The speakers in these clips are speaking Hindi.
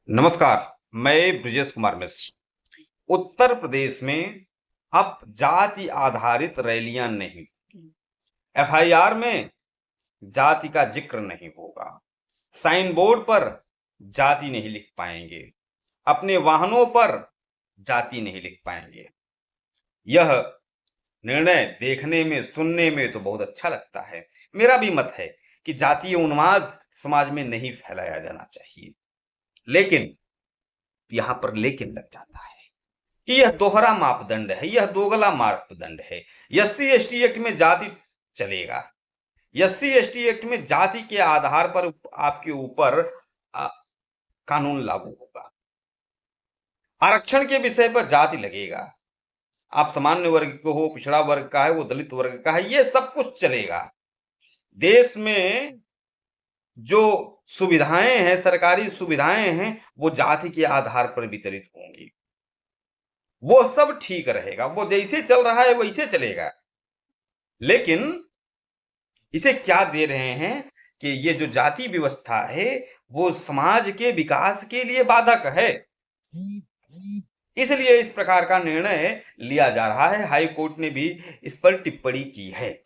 नमस्कार। मैं ब्रिजेश कुमार मिश्र। उत्तर प्रदेश में अब जाति आधारित रैलियां नहीं, एफआईआर में जाति का जिक्र नहीं होगा, साइन बोर्ड पर जाति नहीं लिख पाएंगे, अपने वाहनों पर जाति नहीं लिख पाएंगे। यह निर्णय देखने में सुनने में तो बहुत अच्छा लगता है। मेरा भी मत है कि जातीय उन्माद समाज में नहीं फैलाया जाना चाहिए, लेकिन यहां पर लेकिन लग जाता है कि यह दोहरा मापदंड है, यह दोगला मापदंड है। एससी एसटी एक्ट में जाति चलेगा, एससी एसटी एक्ट में जाति के आधार पर आपके ऊपर कानून लागू होगा। आरक्षण के विषय पर जाति लगेगा, आप सामान्य वर्ग को हो, पिछड़ा वर्ग का है, वो दलित वर्ग का है, ये सब कुछ चलेगा। देश में जो सुविधाएं हैं, सरकारी सुविधाएं हैं, वो जाति के आधार पर वितरित होंगी, वो सब ठीक रहेगा, वो जैसे चल रहा है वैसे चलेगा। लेकिन इसे क्या दे रहे हैं कि ये जो जाति व्यवस्था है वो समाज के विकास के लिए बाधक है, इसलिए इस प्रकार का निर्णय लिया जा रहा है। हाई कोर्ट ने भी इस पर टिप्पणी की है।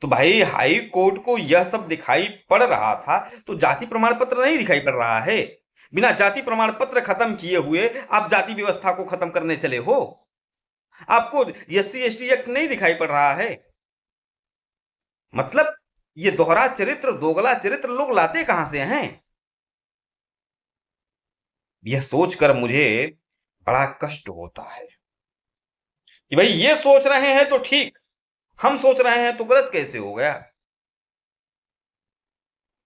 तो भाई, हाई कोर्ट को यह सब दिखाई पड़ रहा था तो जाति प्रमाण पत्र नहीं दिखाई पड़ रहा है। बिना जाति प्रमाण पत्र खत्म किए हुए आप जाति व्यवस्था को खत्म करने चले हो। आपको एससी एसटी एक्ट नहीं दिखाई पड़ रहा है। मतलब ये दोहरा चरित्र, दोगला चरित्र लोग लाते कहां से हैं? यह सोचकर मुझे बड़ा कष्ट होता है कि भाई, ये सोच रहे हैं तो ठीक, हम सोच रहे हैं तो गलत कैसे हो गया?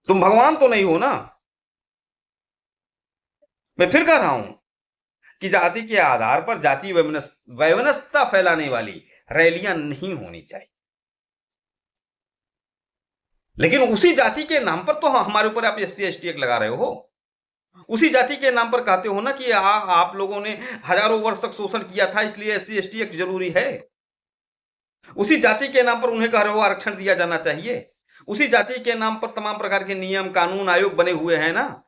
तुम भगवान तो नहीं हो ना। मैं फिर कह रहा हूं कि जाति के आधार पर जाति वैमनस्यता फैलाने वाली रैलियां नहीं होनी चाहिए। लेकिन उसी जाति के नाम पर तो हमारे ऊपर आप एससी एसटी एक्ट लगा रहे हो। उसी जाति के नाम पर कहते हो ना कि आप लोगों ने हजारों वर्ष तक शोषण किया था, इसलिए एससी एसटी एक्ट जरूरी है। उसी जाति के नाम पर उन्हें कह रहे हो आरक्षण दिया जाना चाहिए। उसी जाति के नाम पर तमाम प्रकार के नियम कानून आयोग बने हुए हैं ना,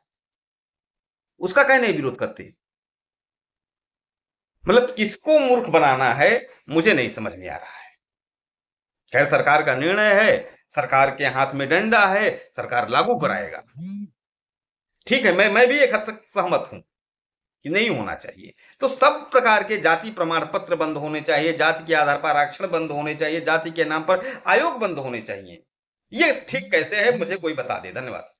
उसका कहीं नहीं विरोध करते। मतलब किसको मूर्ख बनाना है मुझे नहीं समझ में आ रहा है। खैर, सरकार का निर्णय है, सरकार के हाथ में डंडा है, सरकार लागू कराएगा। ठीक है, मैं भी एक हद तक सहमत हूं कि नहीं होना चाहिए। तो सब प्रकार के जाति प्रमाण पत्र बंद होने चाहिए, जाति के आधार पर आरक्षण बंद होने चाहिए, जाति के नाम पर आयोग बंद होने चाहिए। ये ठीक कैसे है मुझे कोई बता दे। धन्यवाद।